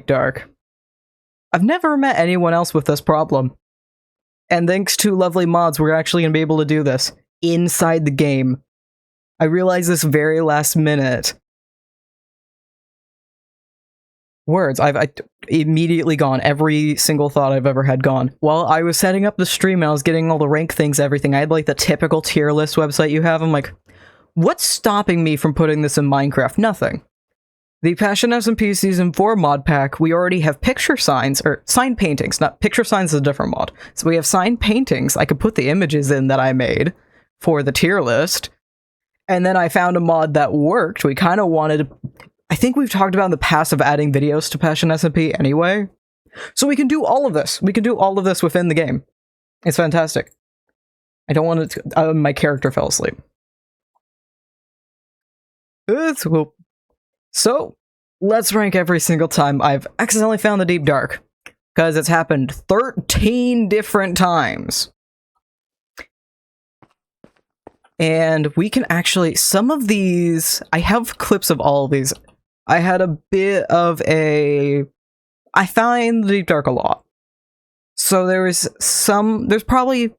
dark. I've never met anyone else with this problem. And thanks to lovely mods, we're actually going to be able to do this inside the game. I realized this very last minute. Words. I've immediately gone. Every single thought I've ever had gone. While I was setting up the stream and I was getting all the rank things, everything, I had like the typical tier list website you have. I'm like, what's stopping me from putting this in Minecraft? Nothing. The PassionSMP Season 4 mod pack, we already have picture signs, or sign paintings, not picture signs is a different mod. So we have sign paintings, I could put the images in that I made for the tier list, and then I found a mod that worked. We kind of wanted, I think we've talked about in the past of adding videos to PassionSMP anyway. So we can do all of this. We can do all of this within the game. It's fantastic. I don't want to, my character fell asleep. So, let's rank every single time I've accidentally found the Deep Dark, because it's happened 13 different times. And we can actually, some of these, I have clips of all of these. I had a bit of a, I find the Deep Dark a lot. So there's definitely,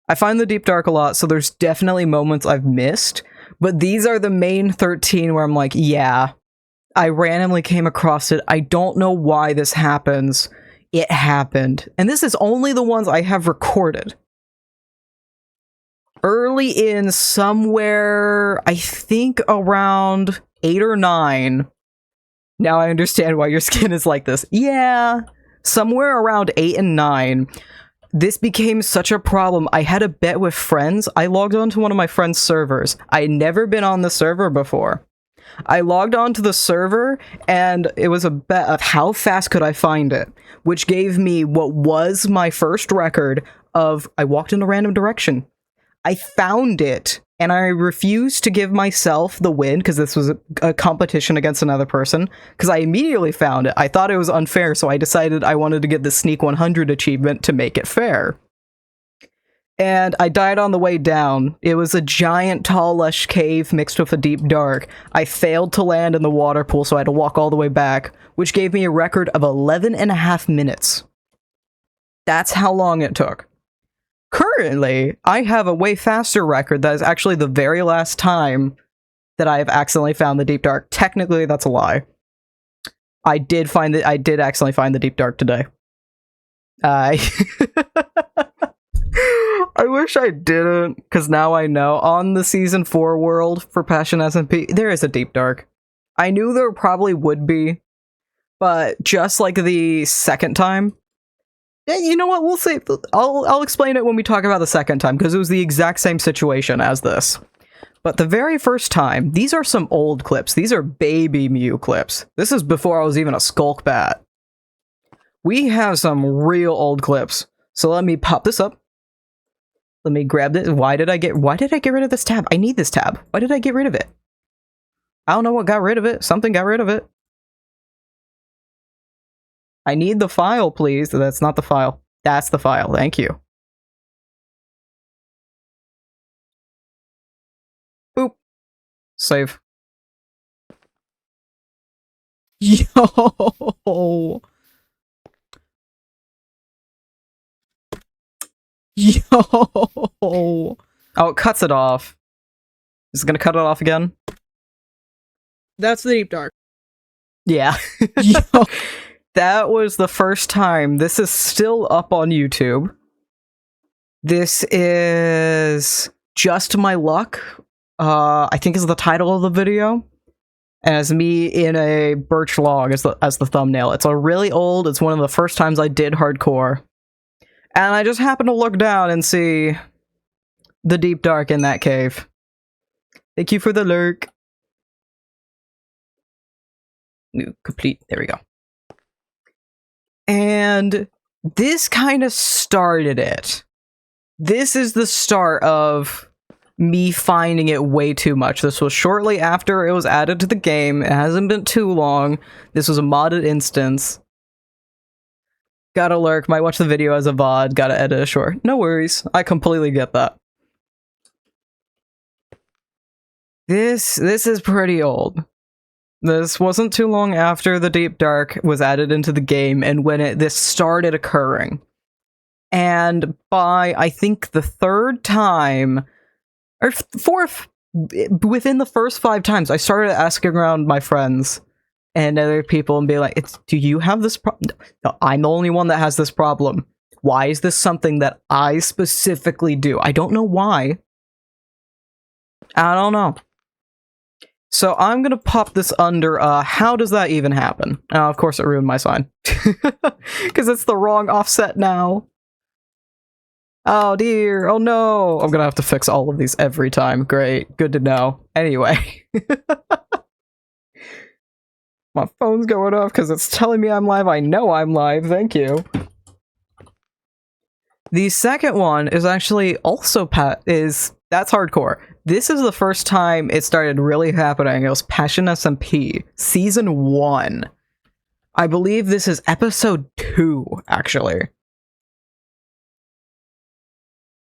I find the Deep Dark a lot, so there's definitely moments I've missed. But these are the main 13 where I'm like, yeah, I randomly came across it. I don't know why this happens. It happened. And this is only the ones I have recorded. Early in somewhere, I think around 8 or 9. Now I understand why your skin is like this. Yeah, somewhere around 8 and 9. This became such a problem. I had a bet with friends. I logged on to one of my friends' servers. I had never been on the server before. I logged on to the server, and it was a bet of how fast could I find it, which gave me what was my first record of I walked in a random direction. I found it, and I refused to give myself the win, because this was a competition against another person, because I immediately found it. I thought it was unfair, so I decided I wanted to get the Sneak 100 achievement to make it fair. And I died on the way down. It was a giant, tall, lush cave mixed with a deep dark. I failed to land in the water pool, so I had to walk all the way back, which gave me a record of 11.5 minutes. That's how long it took. Currently, I have a way faster record that is actually the very last time that I have accidentally found the Deep Dark. Technically, that's a lie. I did accidentally find the Deep Dark today. I wish I didn't, because now I know. On the Season 4 world for PassionSMP, there is a Deep Dark. I knew there probably would be, but just like the second time, you know what, we'll say, I'll explain it when we talk about the second time, because it was the exact same situation as this. But the very first time, these are some old clips. These are baby Mew clips. This is before I was even a Skulk Bat. We have some real old clips. So let me pop this up. Let me grab this. Why did I get rid of this tab? I need this tab. Why did I get rid of it? I don't know what got rid of it. Something got rid of it. I need the file, please. That's not the file. That's the file. Thank you. Boop. Save. Yo! Yo! Oh, it cuts it off. Is it gonna cut it off again? That's the Deep Dark. Yeah. Yo! That was the first time. This is still up on YouTube. This is Just My Luck. I think is the title of the video. As me in a birch log as the thumbnail. It's a really old. It's one of the first times I did hardcore. And I just happened to look down and see the Deep Dark in that cave. Thank you for the lurk. New complete. There we go. And this kind of started it. This is the start of me finding it way too much. This was shortly after it was added to the game. It hasn't been too long. This was a modded instance. Gotta lurk, might watch the video as a VOD, gotta edit a short. No worries, I completely get that. This is pretty old. This wasn't too long after the Deep Dark was added into the game and when this started occurring. And by, I think, the third time, or fourth, within the first 5 times, I started asking around my friends and other people and be like, do you have this problem? No, I'm the only one that has this problem. Why is this something that I specifically do? I don't know why. I don't know. So I'm gonna pop this under, how does that even happen? Of course it ruined my sign. Because it's the wrong offset now. Oh dear, oh no! I'm gonna have to fix all of these every time. Great, good to know. Anyway. My phone's going off because it's telling me I'm live. I know I'm live, thank you. The second one is actually also that's hardcore. This is the first time it started really happening. It was MutationCIP, Season 1. I believe this is Episode 2, actually.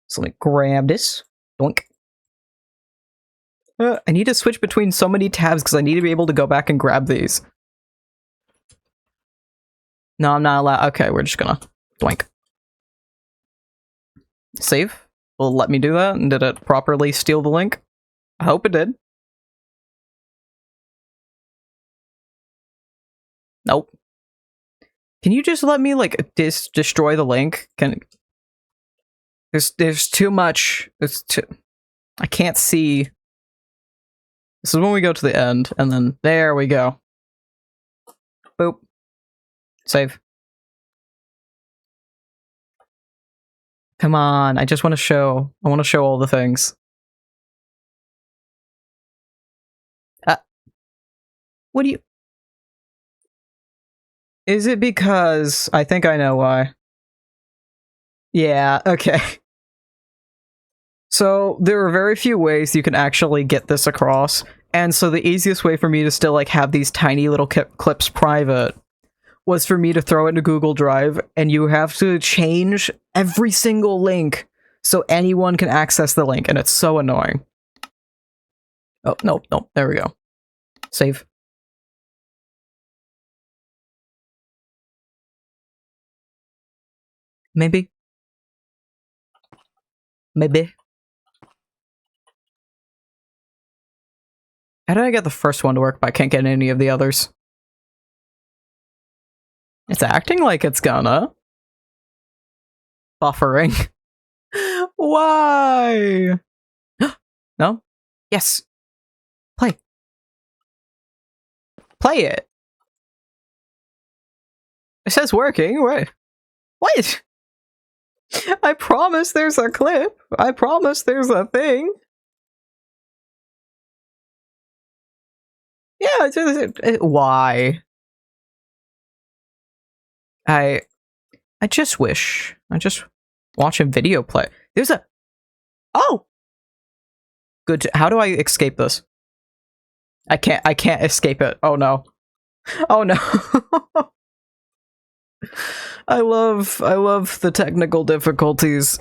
So let me grab this. Doink. I need to switch between so many tabs because I need to be able to go back and grab these. No, I'm not allowed. Okay, we're just gonna doink. Save. Will it let me do that? And did it properly steal the link? I hope it did. Nope. Can you just let me, like, destroy the link? There's too much. I can't see. This is when we go to the end, and then there we go. Boop. Save. Come on, I just want to show. I want to show all the things. What do you... Is it because... I think I know why. Yeah, okay. So, there are very few ways you can actually get this across, and so the easiest way for me to still, like, have these tiny little clips private was for me to throw it into Google Drive, and you have to change every single link so anyone can access the link, and it's so annoying. Oh, no, there we go. Save. Maybe. How did I get the first one to work, but I can't get any of the others? It's acting like it's gonna. Buffering. Why? No? Yes. Play. Play it. It says working. What? I promise there's a clip. I promise there's a thing. Yeah, why? I just wish. I just watch a video play. There's a... Oh! Good. How do I escape this? I can't escape it. Oh no. Oh no. I love the technical difficulties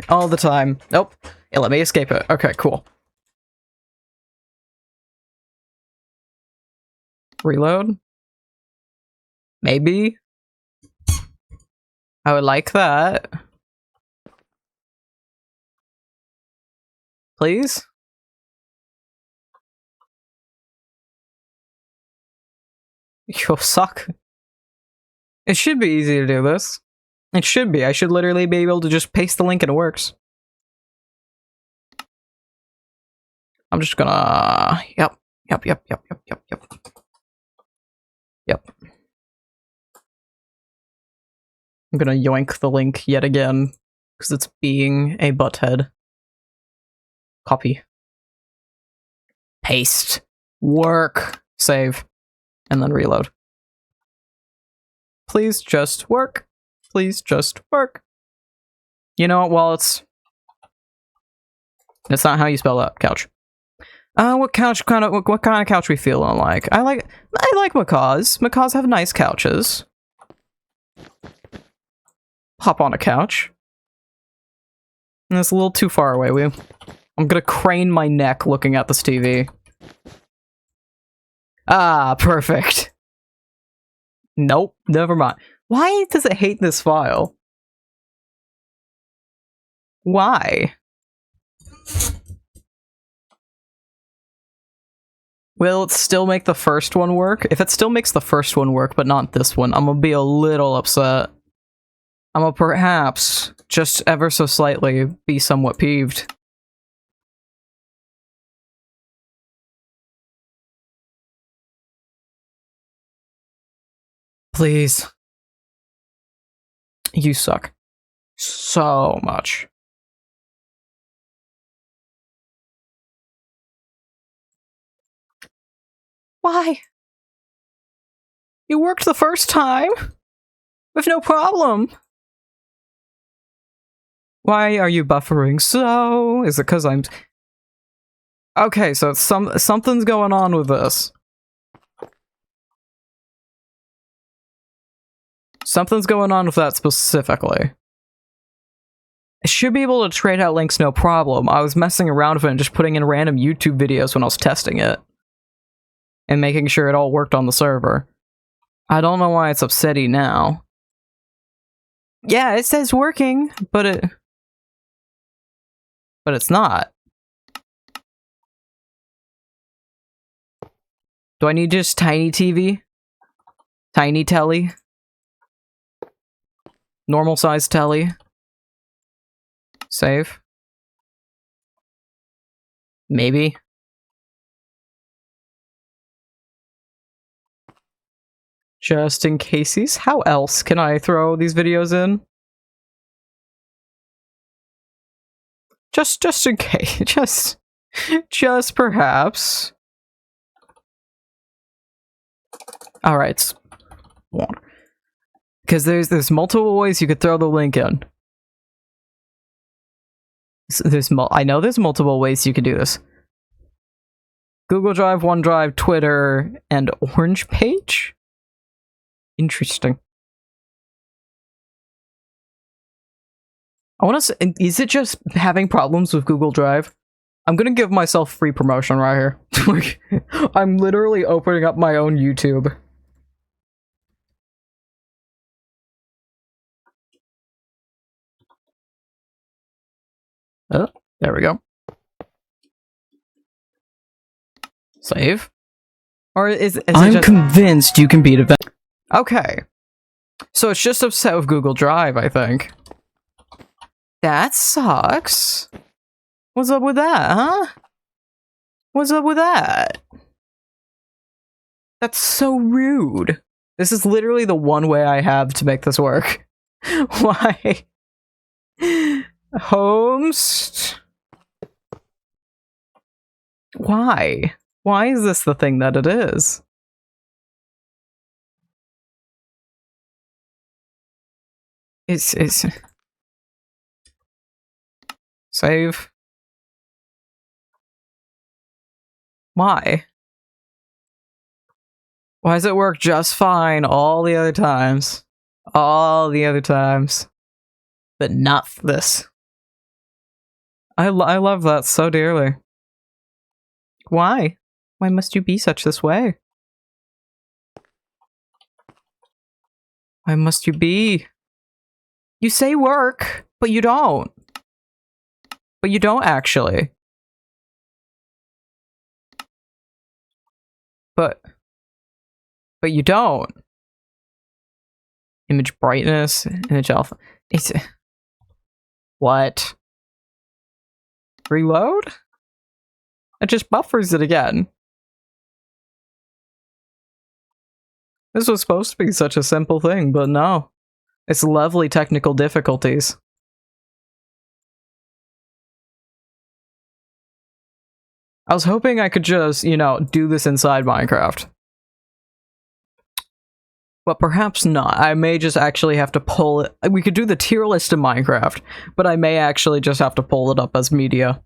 all the time. Nope. Yeah, let me escape it. Okay, cool. Reload? Maybe? I would like that. Please? You'll suck. It should be easy to do this. It should be. I should literally be able to just paste the link and it works. I'm just gonna... Yep. I'm gonna yoink the link yet again, because it's being a butthead. Copy. Paste. Work. Save. And then reload. Please just work. Please just work. You know what, well, it's not how you spell that, couch. What kind of couch we feeling like? I like macaws. Macaws have nice couches. Hop on a couch. And it's a little too far away. I'm gonna crane my neck looking at this TV. Ah, perfect. Nope, never mind. Why does it hate this file? Why? Will it still make the first one work? If it still makes the first one work, but not this one, I'm gonna be a little upset. I'm gonna perhaps, just ever so slightly, be somewhat peeved. Please. You suck. So much. Why? You worked the first time? With no problem. Why are you buffering so? Is it because I'm... Okay, so something's going on with this. Something's going on with that specifically. I should be able to trade out links no problem. I was messing around with it and just putting in random YouTube videos when I was testing it. And making sure it all worked on the server. I don't know why it's upsetting now. Yeah, it says working, but it's not. Do I need just tiny TV? Tiny telly? Normal size telly? Save? Maybe? Just in cases? How else can I throw these videos in? Just in case. Just perhaps. Alright. One. Because there's multiple ways you could throw the link in. I know there's multiple ways you could do this. Google Drive, OneDrive, Twitter, and Orange Page? Interesting. I want to. Is it just having problems with Google Drive? I'm gonna give myself free promotion right here. I'm literally opening up my own YouTube. Oh, there we go. Save. Or is I'm just... convinced you can beat event. Okay. So it's just upset with Google Drive, I think. That sucks. What's up with that, huh? What's up with that? That's so rude. This is literally the one way I have to make this work. Why? Host? Why? Why is this the thing that it is? It's... Save. Why? Why does it work just fine all the other times? All the other times. But not this. I love that so dearly. Why? Why must you be such this way? Why must you be? You say work, but you don't. But you don't actually. But you don't. Image brightness, image alpha. It's... What? Reload? It just buffers it again. This was supposed to be such a simple thing, but no. It's lovely technical difficulties. I was hoping I could just, you know, do this inside Minecraft. But perhaps not. I may just actually have to pull it. We could do the tier list in Minecraft, but I may actually just have to pull it up as media.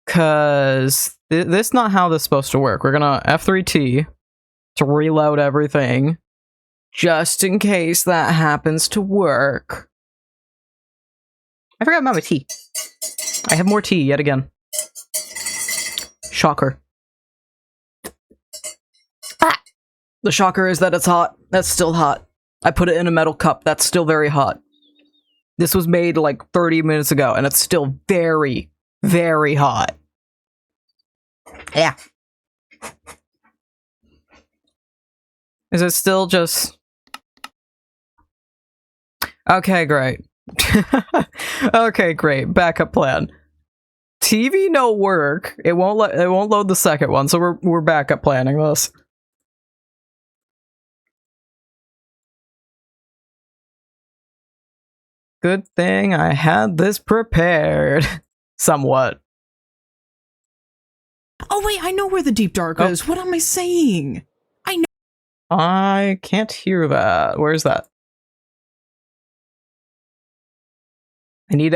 Cause this is not how this is supposed to work. We're gonna F3T to reload everything, just in case that happens to work. I forgot about my tea. I have more tea yet again. Shocker. The shocker is that it's hot. That's still hot. I put it in a metal cup. That's still very hot. This was made like 30 minutes ago, and it's still very, very hot. Yeah. Is it still just... Okay, great. Okay, great. Backup plan. TV no work. It won't load the second one, so we're backup planning this. Good thing I had this prepared. Somewhat. Oh wait, I know where the deep dark is. What am I saying? I know. I can't hear that. Where's that? I need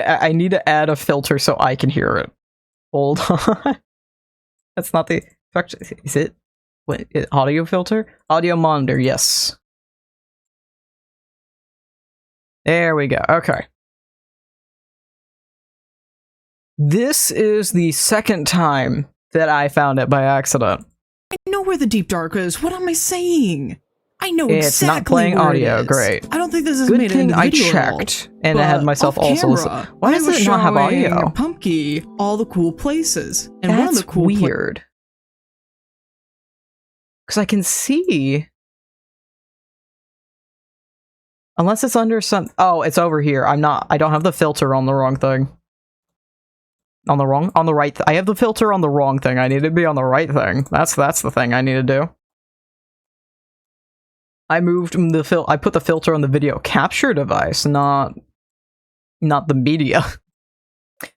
to add a filter so I can hear it. Hold on. That's not the effect. Is it? What? Audio filter? Audio monitor, yes. There we go. Okay. This is the second time that I found it by accident. I know where the deep dark is. What am I saying? I know exactly. It's not playing audio. Great. I don't think this is Good made thing in the video I checked, and I had myself also listen. Why does it not have audio? Pumpkin, all the cool places, and That's one of the cool weird. Because I can see, unless it's under some. Oh, it's over here. I don't have the filter on the wrong thing. On the right. I have the filter on the wrong thing. I need to be on the right thing. That's the thing I need to do. I moved the I put the filter on the video capture device, not the media.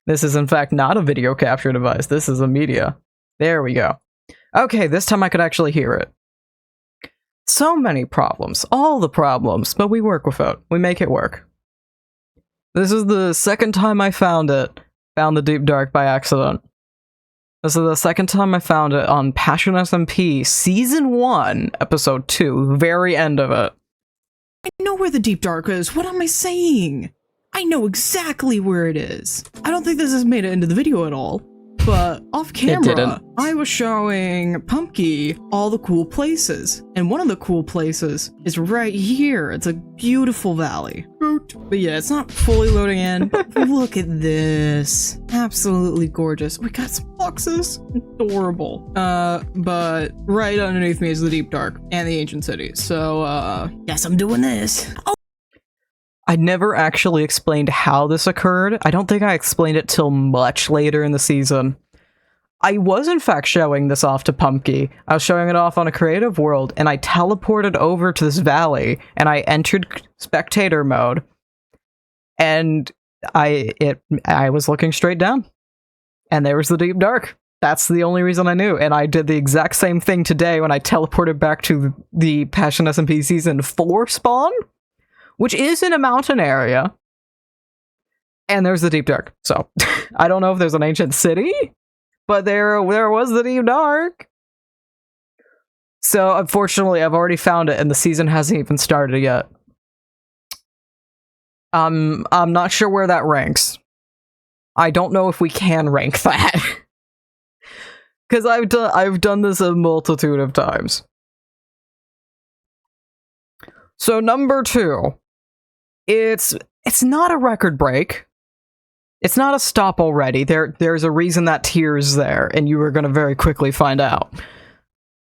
This is in fact not a video capture device. This is a media. There we go. Okay, this time I could actually hear it. So many problems, all the problems, but we work with it. We make it work. This is the second time I found it. Found the deep dark by accident. This is the second time I found it on Passion SMP Season 1, Episode 2, very end of it. I know where the deep dark is. What am I saying? I know exactly where it is. I don't think this has made it into the video at all. But off camera, I was showing Pumpkin all the cool places. And one of the cool places is right here. It's a beautiful valley. But yeah, it's not fully loading in. But look at this. Absolutely gorgeous. We got some boxes. Adorable. But right underneath me is the Deep Dark and the Ancient City. So, yes, I'm doing this. Oh. I never actually explained how this occurred. I don't think I explained it till much later in the season. I was in fact showing this off to Pumpkin. I was showing it off on a creative world, and I teleported over to this valley, and I entered spectator mode, and I was looking straight down, and there was the Deep Dark. That's the only reason I knew, and I did the exact same thing today when I teleported back to the Passion SMP Season 4 spawn, which is in a mountain area, and there's the Deep Dark. So, I don't know if there's an ancient city, but there was the Deep Dark. So, unfortunately, I've already found it, and the season hasn't even started yet. I'm not sure where that ranks. I don't know if we can rank that. Because I've done this a multitude of times. So, number 2. It's not a record break. It's not a stop already. There's a reason that tier is there, and you are going to very quickly find out.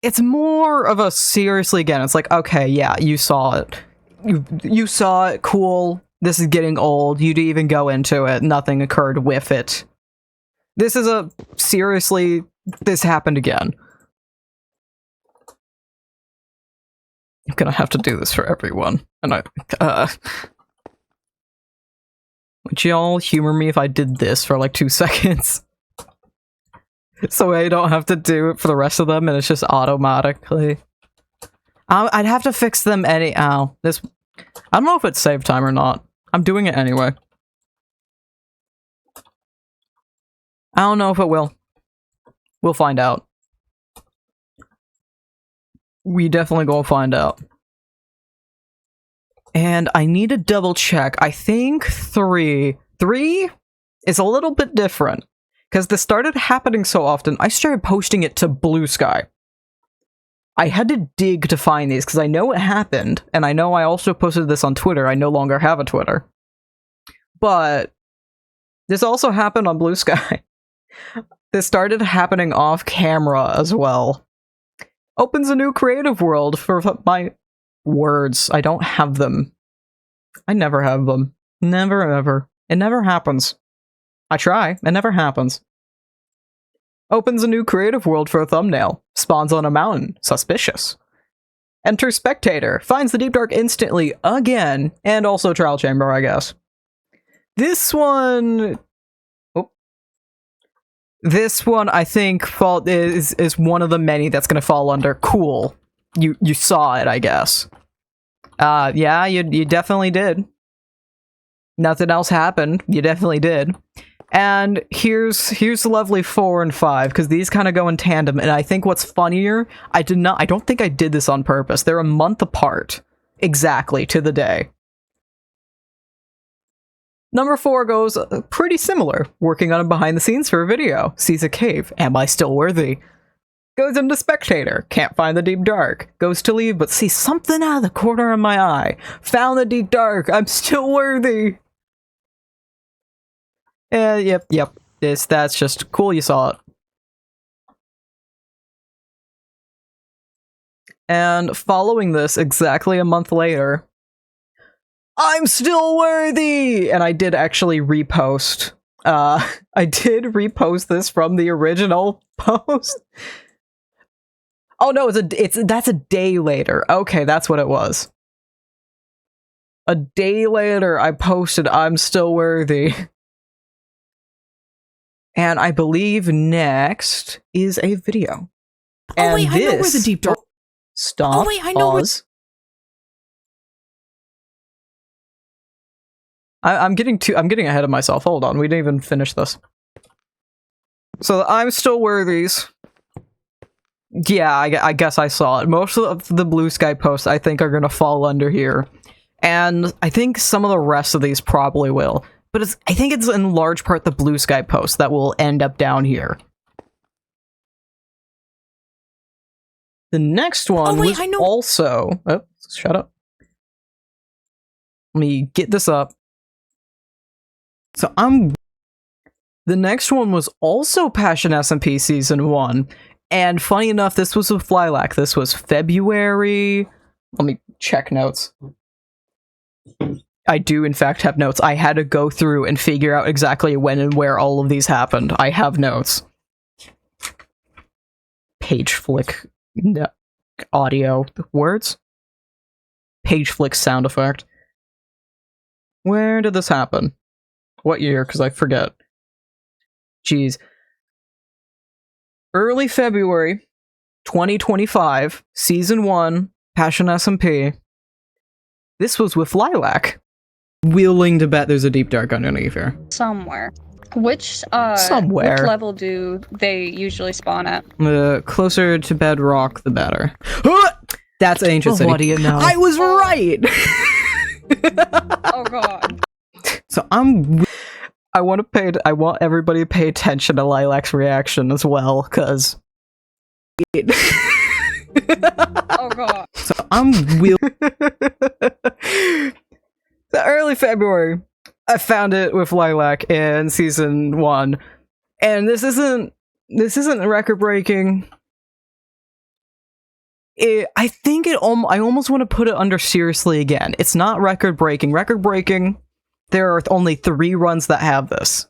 It's more of a seriously again. It's like, okay, yeah, you saw it. You saw it, cool. This is getting old. You didn't even go into it. Nothing occurred with it. This is a seriously, this happened again. I'm gonna have to do this for everyone. And would y'all humor me if I did this for like 2 seconds? So I don't have to do it for the rest of them and it's just automatically. I'd have to fix them anyhow. I don't know if it's save time or not. I'm doing it anyway. I don't know if it will. We'll find out. We definitely gonna find out. And I need to double check. I think 3 is a little bit different. Because this started happening so often, I started posting it to Blue Sky. I had to dig to find these because I know it happened, and I know I also posted this on Twitter. I no longer have a Twitter. But this also happened on Blue Sky. This started happening off camera as well. Opens a new creative world for my words. I don't have them. I never have them. Never ever. It never happens. I try. It never happens. Opens a new creative world for a thumbnail. Spawns on a mountain. Suspicious. Enter spectator. Finds the deep dark instantly again. And also trial chamber, I guess. This one... This one, I think, is one of the many that's gonna fall under cool. You saw it, I guess. Yeah, you definitely did. Nothing else happened. You definitely did. And here's lovely 4 and 5, because these kind of go in tandem. And I think what's funnier, I don't think I did this on purpose. They're a month apart, exactly to the day. Number 4 goes pretty similar. Working on a behind the scenes for a video. Sees a cave. Am I still worthy? Goes into spectator. Can't find the deep dark. Goes to leave, but sees something out of the corner of my eye. Found the deep dark. I'm still worthy. Yep. That's just cool you saw it. And following this, exactly a month later, I'm still worthy! And I did actually repost. I did repost this from the original post. Oh no, that's a day later. Okay, that's what it was. A day later, I posted I'm still worthy. And I believe next is a video. Oh wait, I know where the deep dark... Stop. Oh wait, I know where... I'm getting ahead of myself. Hold on, we didn't even finish this. So I'm still worthies. Yeah, I guess I saw it. Most of the Blue Sky posts I think are gonna fall under here, and I think some of the rest of these probably will. But I think it's in large part the Blue Sky post that will end up down here. The next one was also... Oh, shut up. Let me get this up. So the next one was also PassionSMP Season 1, and funny enough, this was with Lilac. This was February... Let me check notes. I do, in fact, have notes. I had to go through and figure out exactly when and where all of these happened. I have notes. Page flick... No, audio... Words? Page flick sound effect. Where did this happen? What year? Because I forget. Jeez. Early February 2025, Season 1, PassionSMP. This was with Lilac. Willing to bet there's a deep dark underneath here. Somewhere. Which level do they usually spawn at? The closer to bedrock, the better. That's Ancient City. What do you know? I was right! Oh god. So I want everybody to pay attention to Lilac's reaction as well, because oh god. So the early February, I found it with Lilac in Season 1, and this isn't record breaking. I think I almost want to put it under seriously again. It's not record breaking. Record breaking. There are only 3 runs that have this.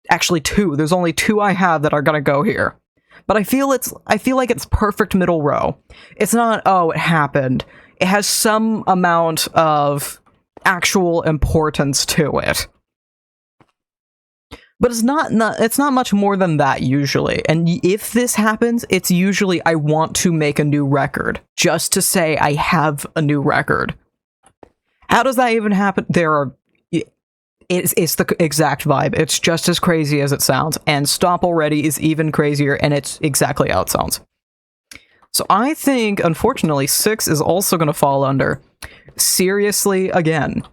Actually 2. There's only 2 I have that are gonna go here. But I feel like it's perfect middle row. It's not, oh, it happened. It has some amount of actual importance to it. But it's not much more than that usually. And if this happens, it's usually I want to make a new record. Just to say I have a new record. How does that even happen? It's the exact vibe. It's just as crazy as it sounds, and Stomp Already is even crazier, and it's exactly how it sounds. So I think, unfortunately, 6 is also going to fall under Seriously Again.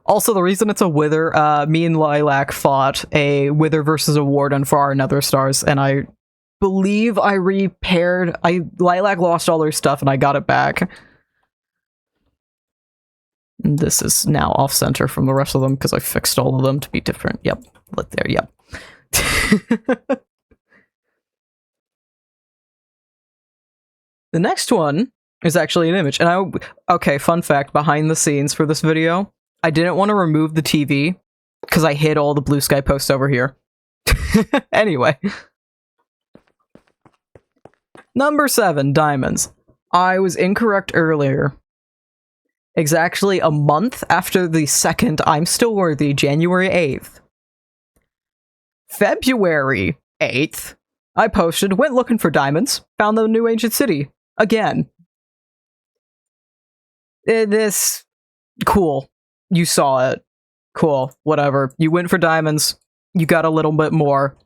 Also, the reason it's a Wither, me and Lilac fought a Wither versus a Warden for our Nether Stars, and I believe I repaired... Lilac lost all her stuff and I got it back. And this is now off-center from the rest of them because I fixed all of them to be different. Yep. Look there, yep. The next one is actually an image. And okay, fun fact, behind the scenes for this video, I didn't want to remove the TV because I hid all the blue sky posts over here. Anyway. Number 7, diamonds. I was incorrect earlier. Exactly a month after the second I'm Still Worthy, January 8th. February 8th, I posted, went looking for diamonds, found the new ancient city. Again. This... Cool. You saw it. Cool. Whatever. You went for diamonds. You got a little bit more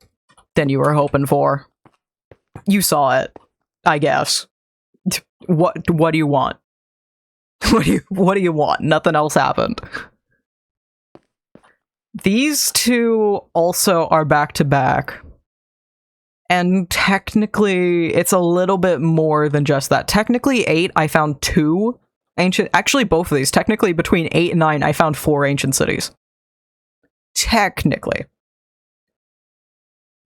than you were hoping for. You saw it. I guess. What do you want? What do you want? Nothing else happened. These two also are back to back. And technically, it's a little bit more than just that. Technically, 8, I found 2 ancient... Actually, both of these. Technically, between 8 and 9, I found 4 ancient cities. Technically.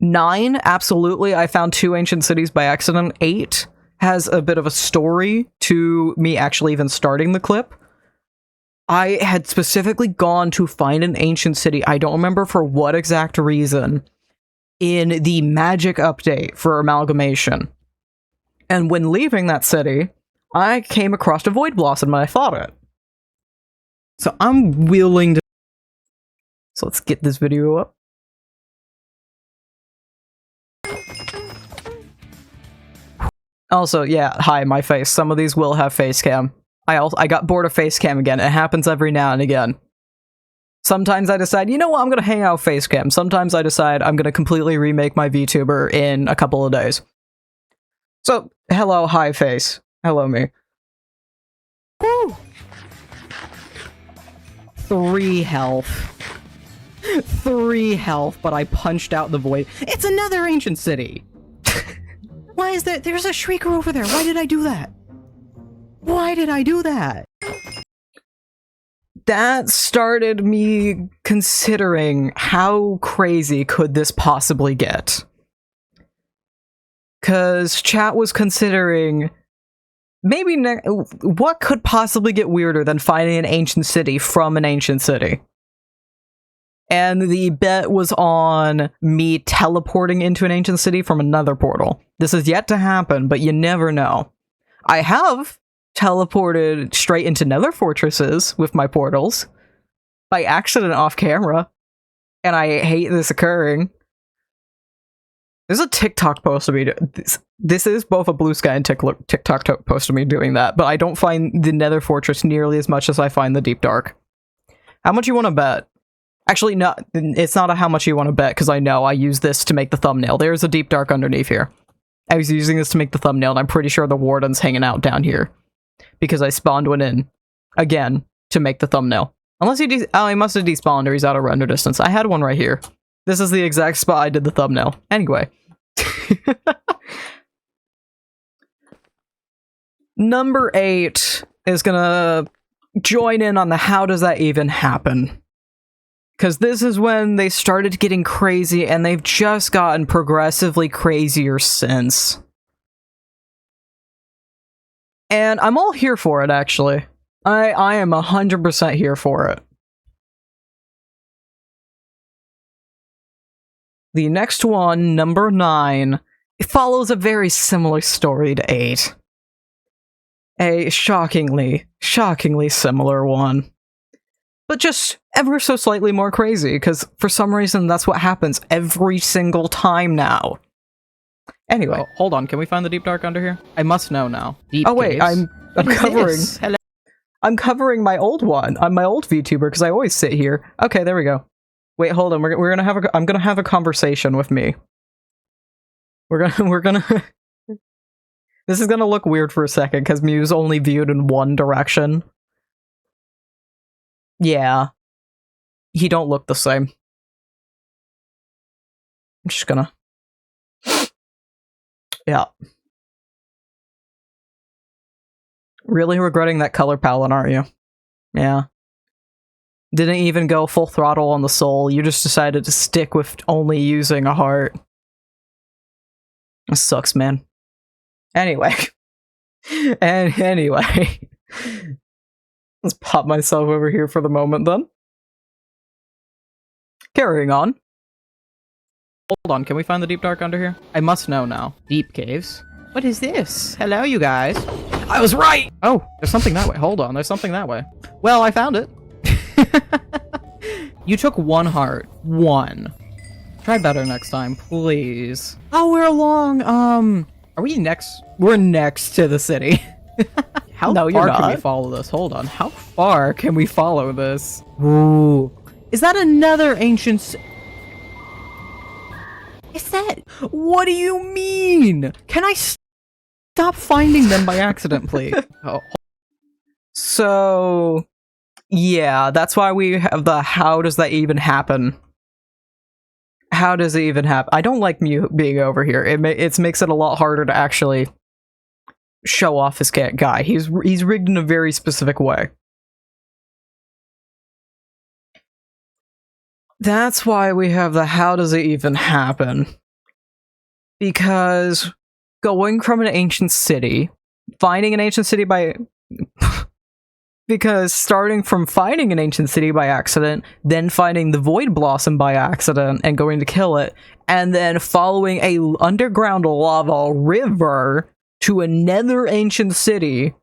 9, absolutely, I found 2 ancient cities by accident. 8 has a bit of a story to me actually even starting the clip. I had specifically gone to find an ancient city, I don't remember for what exact reason, in the magic update for Amalgamation. And when leaving that city, I came across a Void Blossom and I fought it. So I'm willing to... So let's get this video up. Also, yeah, hi, my face. Some of these will have face cam. I got bored of face cam again. It happens every now and again. Sometimes I decide, you know what, I'm gonna hang out face cam. Sometimes I decide I'm gonna completely remake my VTuber in a couple of days. So, hello, hi face. Hello, me. Woo! 3 health. 3 health, but I punched out the void. It's another ancient city! Why is there? There's a shrieker over there. Why did I do that? Why did I do that? That started me considering how crazy could this possibly get. Cause chat was considering maybe what could possibly get weirder than finding an ancient city from an ancient city. And the bet was on me teleporting into an ancient city from another portal. This is yet to happen, but you never know. I have teleported straight into nether fortresses with my portals by accident off camera, and I hate this occurring. There's a TikTok post of me. This is both a blue sky and TikTok post of me doing that, but I don't find the nether fortress nearly as much as I find the deep dark. How much you want to bet? Actually, no, it's not a how much you want to bet, because I know I use this to make the thumbnail. There's a deep dark underneath here. I was using this to make the thumbnail, and I'm pretty sure the warden's hanging out down here. Because I spawned one in, again, to make the thumbnail. Unless he he must have despawned, or he's out of render distance. I had one right here. This is the exact spot I did the thumbnail. Anyway. Number 8 is gonna join in on the how does that even happen. Because this is when they started getting crazy, and they've just gotten progressively crazier since. And I'm all here for it, actually. I am 100% here for it. The next one, number 9, it follows a very similar story to 8. A shockingly similar one. But just ever so slightly more crazy, because for some reason that's what happens every single time now. Anyway, hold on, can we find the deep dark under here? I must know now. Deep oh wait, caves? I'm covering. Hello. I'm covering my old one. I'm my old VTuber because I always sit here. Okay, there we go. Wait, hold on. We're gonna have I'm gonna have a conversation with me. We're gonna. This is gonna look weird for a second because Mew's only viewed in one direction. Yeah. He don't look the same. I'm just gonna... Yeah. Really regretting that color palette, aren't you? Yeah. Didn't even go full throttle on the soul. You just decided to stick with only using a heart. This sucks, man. Anyway. Anyway. Let's pop myself over here for the moment, then. Carrying on. Hold on, can we find the deep dark under here? I must know now. Deep caves. What is this? Hello, you guys. I was right! Oh, there's something that way. Hold on, there's something that way. Well, I found it. You took 1 heart. 1. Try better next time, please. Oh, we're along, are we next? We're next to the city. How far can we follow this? Hold on. How far can we follow this? Ooh. Is that another ancient... Is that... What do you mean? Can I stop finding them by accident, please? Oh. So... Yeah, that's why we have the how does that even happen? How does it even happen? I don't like Mute being over here. It makes it a lot harder to actually show off his guy. He's rigged in a very specific way. That's why we have the how does it even happen? Because going from an ancient city, finding an ancient city by... Because starting from finding an ancient city by accident, then finding the Void Blossom by accident and going to kill it, and then following a underground lava river to another ancient city,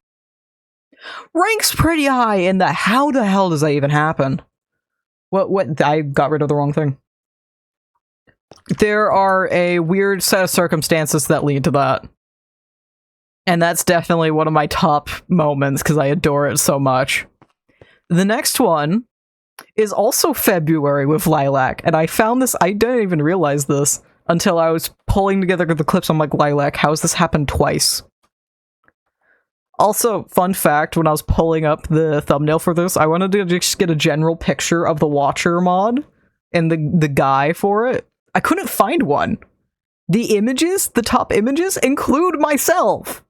ranks pretty high in the how the hell does that even happen? What, I got rid of the wrong thing. There are a weird set of circumstances that lead to that. And that's definitely one of my top moments, because I adore it so much. The next one is also February with Lilac, and I found this, I didn't even realize this until I was pulling together the clips. I'm like, Lilac, how has this happened twice? Also, fun fact, when I was pulling up the thumbnail for this, I wanted to just get a general picture of the Watcher mod and the guy for it. I couldn't find one. The images, the top images, include myself.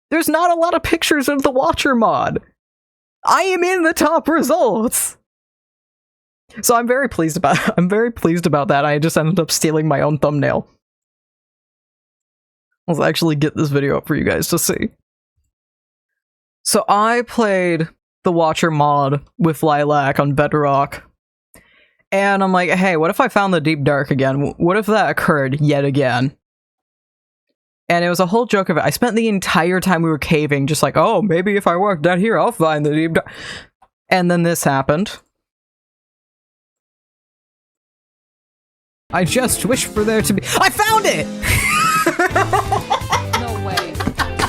There's not a lot of pictures of the Watcher mod. I am in the top results. So I'm very pleased about that. I just ended up stealing my own thumbnail. Let's actually get this video up for you guys to see. So I played the Watcher mod with Lilac on Bedrock. And I'm like, hey, what if I found the Deep Dark again? What if that occurred yet again? And it was a whole joke of it. I spent the entire time we were caving just like, oh, maybe if I walk down here, I'll find the Deep Dark. And then this happened. I just wish for there to be... I found it! No way.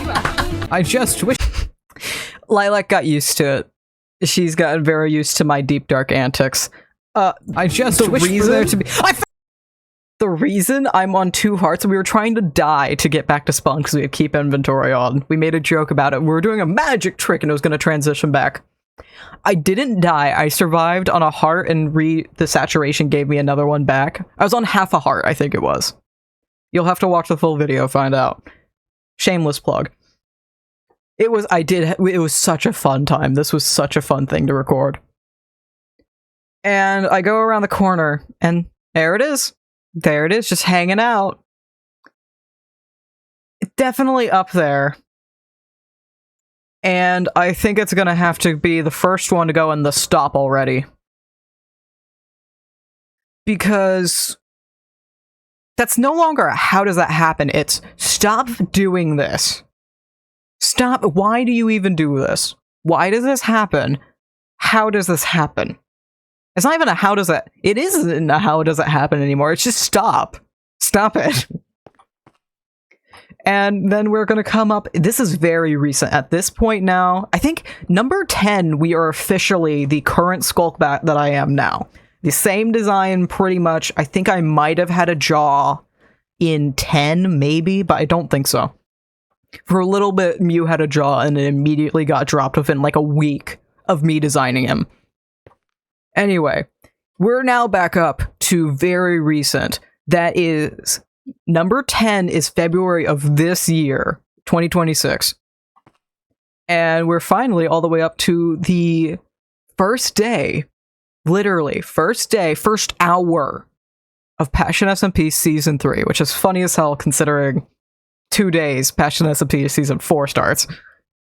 You actually? I just wish... Lilac got used to it. She's gotten very used to my Deep Dark antics. I just wish for there to be... The reason I'm on 2 hearts, we were trying to die to get back to spawn because we had keep inventory on. We made a joke about it. We were doing a magic trick and it was going to transition back. I didn't die. I survived on a heart and the saturation gave me another one back. I was on half a heart, I think it was. You'll have to watch the full video, find out. Shameless plug. It was such a fun time. This was such a fun thing to record. And I go around the corner and there it is. There it is, just hanging out. Definitely up there. And I think it's gonna have to be the first one to go in the stop already. Because that's no longer a how does that happen, it's stop doing this. Stop, why do you even do this? Why does this happen? How does this happen? It's not even a how does that... It isn't a how does it happen anymore. It's just stop. Stop it. And then we're going to come up... This is very recent. At this point now, I think number 10, we are officially the current Skulkbat that I am now. The same design, pretty much. I think I might have had a jaw in 10, maybe, but I don't think so. For a little bit, Mew had a jaw, and it immediately got dropped within like a week of me designing him. Anyway, we're now back up to very recent. That is Number 10 is February of this year, 2026. And we're finally all the way up to the first day, literally, first day, first hour of Passion SMP Season 3, which is funny as hell considering 2 days Passion SMP Season 4 starts.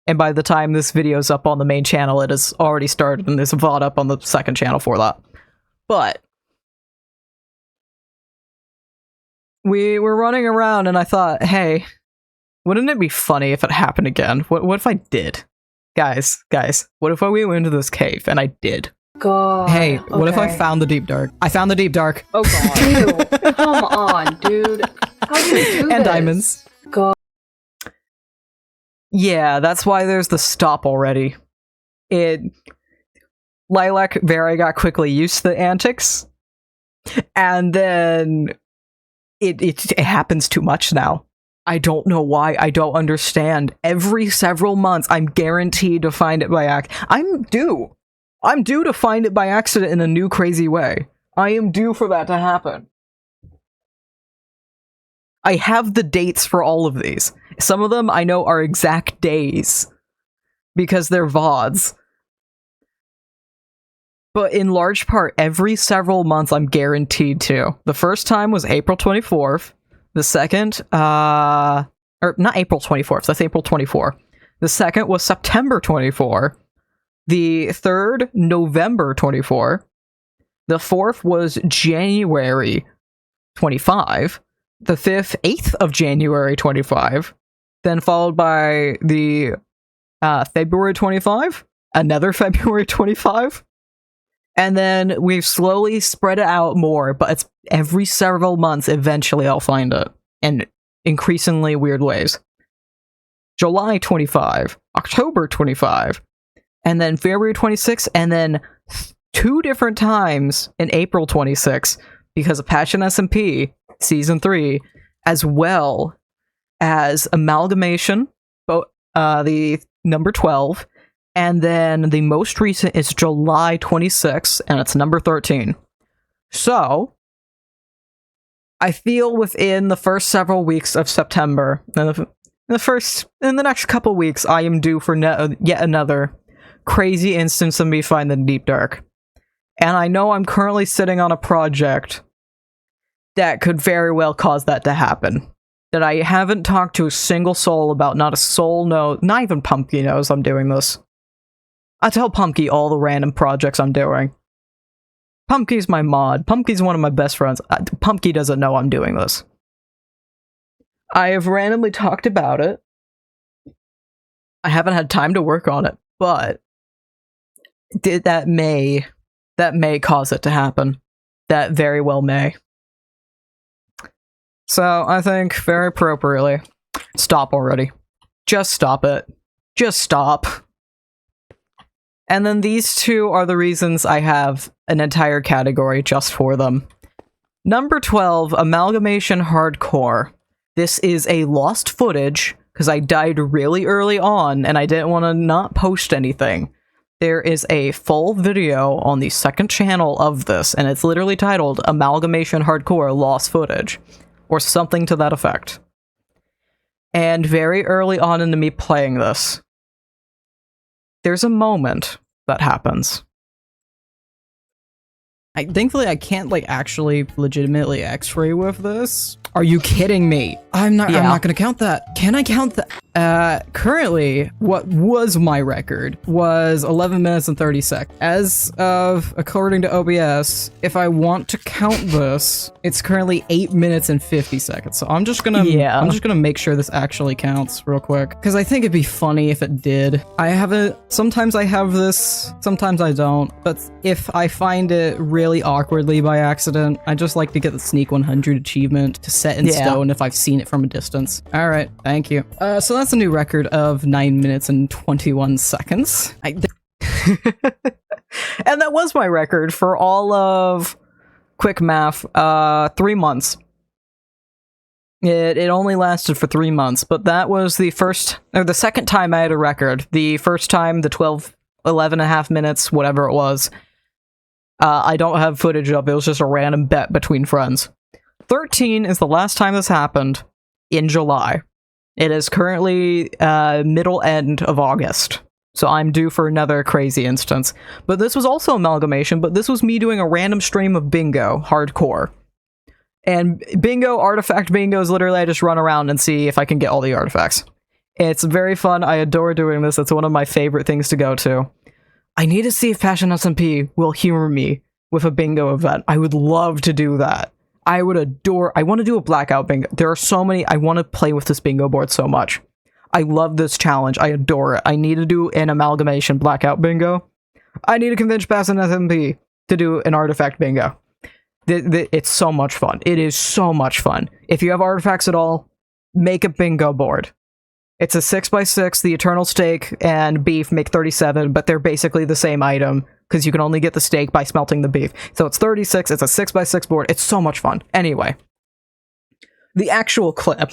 And by the time this video's up on the main channel, it has already started, and there's a VOD up on the second channel for that. But we were running around, and I thought, hey, wouldn't it be funny if it happened again? What if I did? Guys, what if we went into this cave, and I did? God. Hey, what if I found the Deep Dark? I found the Deep Dark. Oh god. Ew. Come on, dude. How do you do and this? diamonds. God. Yeah, that's why there's the stop already. Lilac very got quickly used to the antics, and then it happens too much now. I don't know why. I don't understand. Every several months, I'm guaranteed to find it by accident. I'm due to find it by accident in a new crazy way. I am due for that to happen. I have the dates for all of these. Some of them I know are exact days because they're VODs. But in large part, every several months I'm guaranteed to. The first time was April 24th. The second, or not April 24th, that's April 24. The second was September 24. The third, November 24. The fourth was January 25. The fifth, 8th of January 25. Then followed by the February 25. Another February 25. And then we've slowly spread it out more, but it's every several months, eventually I'll find it. In increasingly weird ways. July 25, October 25, and then February 26, and then 2 different times in April 26, because of Passion SMP Season 3, as well as Amalgamation, the number 12, and then the most recent is July 26, and it's number 13. So, I feel within the first several weeks of September, in the next couple weeks, I am due for yet another crazy instance of me finding the Deep Dark. And I know I'm currently sitting on a project that could very well cause that to happen. That I haven't talked to a single soul about, not a soul knows, not even Pumpkin knows I'm doing this. I tell Pumpkin all the random projects I'm doing. Pumpkin's my mod. Pumpkin's one of my best friends. Pumpkin doesn't know I'm doing this. I have randomly talked about it. I haven't had time to work on it, but that may cause it to happen. That very well may. So I think very appropriately, stop already. Just stop it. Just stop. And then these 2 are the reasons I have an entire category just for them. Number 12, Amalgamation Hardcore. This is a lost footage, because I died really early on, and I didn't want to not post anything. There is a full video on the second channel of this, and it's literally titled Amalgamation Hardcore Lost Footage, or something to that effect. And very early on into me playing this, there's a moment that happens. Thankfully, I can't, actually legitimately x-ray with this. Are you kidding me? I'm not gonna count that. Can I count that? Currently, what was my record was 11 minutes and 30 seconds. As of, according to OBS, if I want to count this, it's currently 8 minutes and 50 seconds. So I'm just gonna make sure this actually counts real quick. Because I think it'd be funny if it did. Sometimes I have this, sometimes I don't. But if I find it really awkwardly by accident, I just like to get the Sneak 100 achievement to set in stone if I've seen it from a distance. Alright, thank you. So that's a new record of 9 minutes and 21 seconds. And that was my record for all of, quick math, 3 months. It only lasted for 3 months, but that was the second time I had a record. The first time, the 11 and a half minutes, whatever it was, I don't have footage of. It was just a random bet between friends. 13 is the last time this happened in July. It is currently middle end of August. So I'm due for another crazy instance. But this was also amalgamation, but this was me doing a random stream of bingo, hardcore. And bingo, artifact bingo is literally I just run around and see if I can get all the artifacts. It's very fun. I adore doing this. It's one of my favorite things to go to. I need to see if MutationCIP will humor me with a bingo event. I would love to do that. I would adore... I want to do a blackout bingo. There are so many... I want to play with this bingo board so much. I love this challenge. I adore it. I need to do an amalgamation blackout bingo. I need to convince MutationCIP to do an artifact bingo. It's so much fun. It is so much fun. If you have artifacts at all, make a bingo board. It's a 6x6, the Eternal Steak and Beef make 37, but they're basically the same item, because you can only get the steak by smelting the beef. So it's 36, it's a 6x6 board, it's so much fun. Anyway. The actual clip.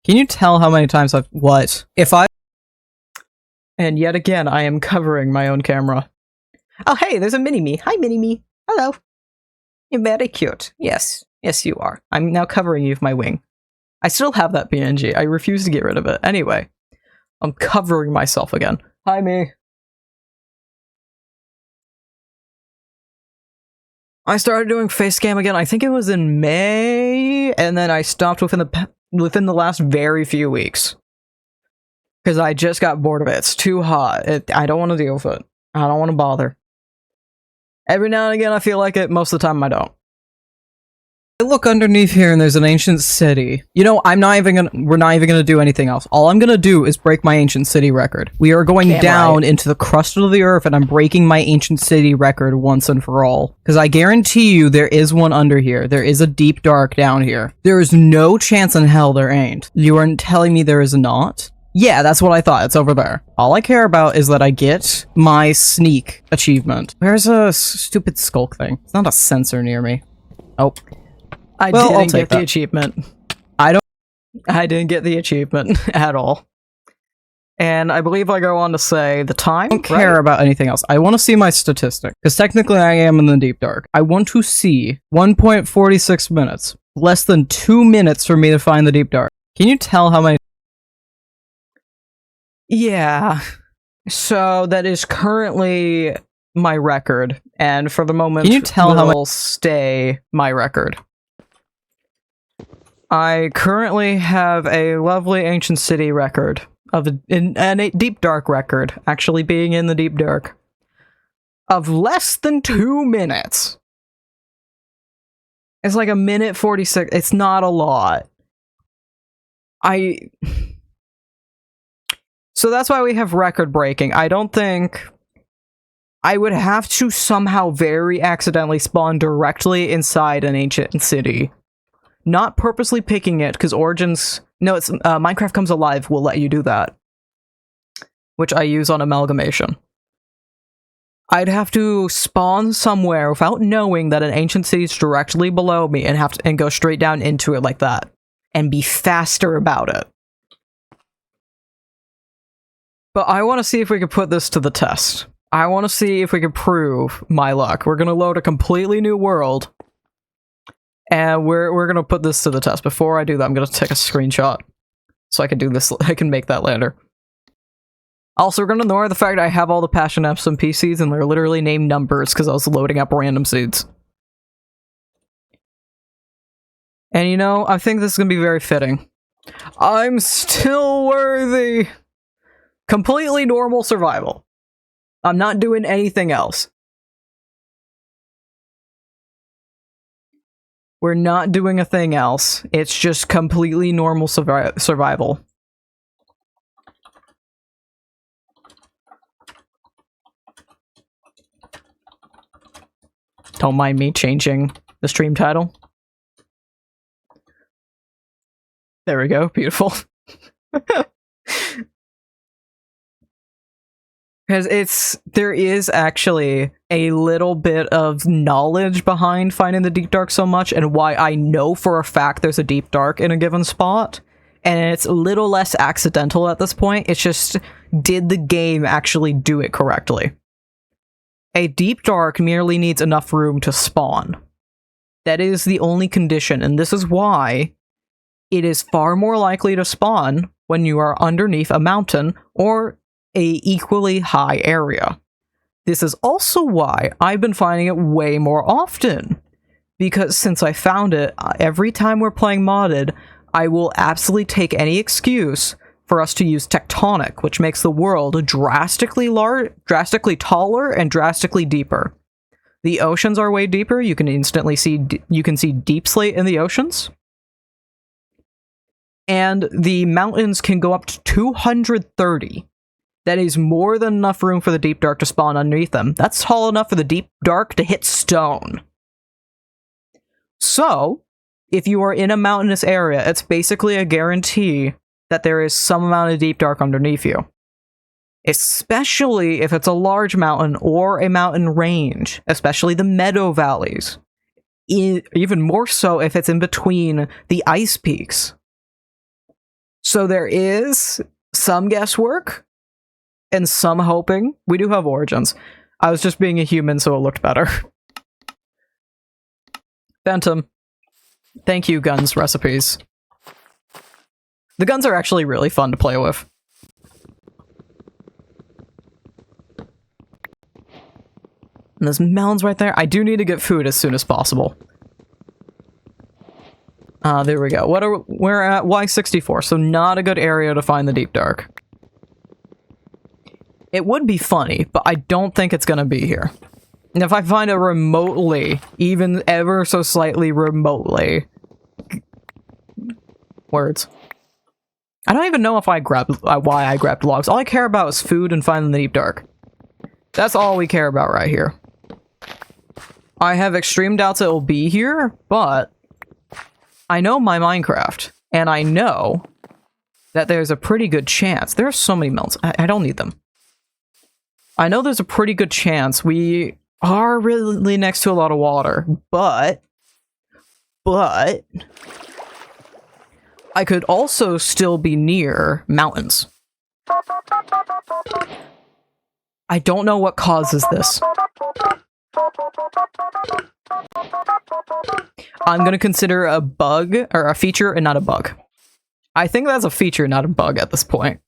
Can you tell how many times I've... What? If I... And yet again, I am covering my own camera. Oh hey, there's a mini-me. Hi mini-me. Hello. You're very cute. Yes. Yes, you are. I'm now covering you with my wing. I still have that PNG. I refuse to get rid of it. Anyway. I'm covering myself again. Hi, me. I started doing face cam again. I think it was in May, and then I stopped within the last very few weeks. Because I just got bored of it. It's too hot. I don't want to deal with it. I don't want to bother. Every now and again I feel like it, most of the time I don't. I look underneath here and there's an ancient city. You know, we're not even gonna do anything else. All I'm gonna do is break my ancient city record. We are going down into the crust of the earth and I'm breaking my ancient city record once and for all. Because I guarantee you there is one under here. There is a deep dark down here. There is no chance in hell there ain't. You aren't telling me there is not? Yeah, that's what I thought. It's over there. All I care about is that I get my sneak achievement. Where's a stupid skulk thing? It's not a sensor near me. Oh. I didn't get the achievement. I didn't get the achievement at all. And I believe I go on to say the time. I don't care about anything else. I want to see my statistic. Because technically I am in the deep dark. I want to see 1.46 minutes. Less than 2 minutes for me to find the deep dark. Can you tell how many... Yeah, so that is currently my record, and for the moment, can you tell how will stay my record? I currently have a lovely ancient city record of a deep dark record, actually being in the deep dark, of less than 2 minutes. It's like 1:46. It's not a lot. So that's why we have record breaking. I don't think... I would have to somehow very accidentally spawn directly inside an ancient city. Not purposely picking it, because Origins... No, it's Minecraft Comes Alive will let you do that. Which I use on Amalgamation. I'd have to spawn somewhere without knowing that an ancient city is directly below me and go straight down into it like that. And be faster about it. But I want to see if we can put this to the test. I want to see if we can prove my luck. We're going to load a completely new world. And we're going to put this to the test. Before I do that, I'm going to take a screenshot. So I can do this. I can make that lander. Also, we're going to ignore the fact I have all the Passion Fs and PCs and they're literally named numbers because I was loading up random seeds. And you know, I think this is going to be very fitting. I'm still worthy. Completely normal survival. I'm not doing anything else. We're not doing a thing else. It's just completely normal survival. Don't mind me changing the stream title. There we go. Beautiful. Because there is actually a little bit of knowledge behind finding the deep dark so much, and why I know for a fact there's a deep dark in a given spot, and it's a little less accidental at this point. It's just, did the game actually do it correctly? A deep dark merely needs enough room to spawn. That is the only condition, and this is why it is far more likely to spawn when you are underneath a mountain or a equally high area. This is also why I've been finding it way more often, because since I found it, every time we're playing modded, I will absolutely take any excuse for us to use tectonic, which makes the world drastically taller and drastically deeper. The oceans are way deeper. You can instantly see deep slate in the oceans. And the mountains can go up to 230. That is more than enough room for the deep dark to spawn underneath them. That's tall enough for the deep dark to hit stone. So, if you are in a mountainous area, it's basically a guarantee that there is some amount of deep dark underneath you. Especially if it's a large mountain or a mountain range, especially the meadow valleys. Even more so if it's in between the ice peaks. So there is some guesswork and some hoping. We do have origins. I was just being a human, so it looked better. Phantom. Thank you, guns recipes. The guns are actually really fun to play with. And there's mountains right there. I do need to get food as soon as possible. There we go. We're at Y64, so not a good area to find the deep dark. It would be funny, but I don't think it's gonna be here. And if I find it remotely, even ever so slightly remotely... Words. I don't even know if why I grabbed logs. All I care about is food and finding the deep dark. That's all we care about right here. I have extreme doubts it will be here, but I know my Minecraft, and I know that there's a pretty good chance. There are so many mountains. I don't need them. I know there's a pretty good chance we are really next to a lot of water, but I could also still be near mountains. I don't know what causes this. I'm gonna consider a bug, or a feature, and not a bug. I think that's a feature, not a bug at this point.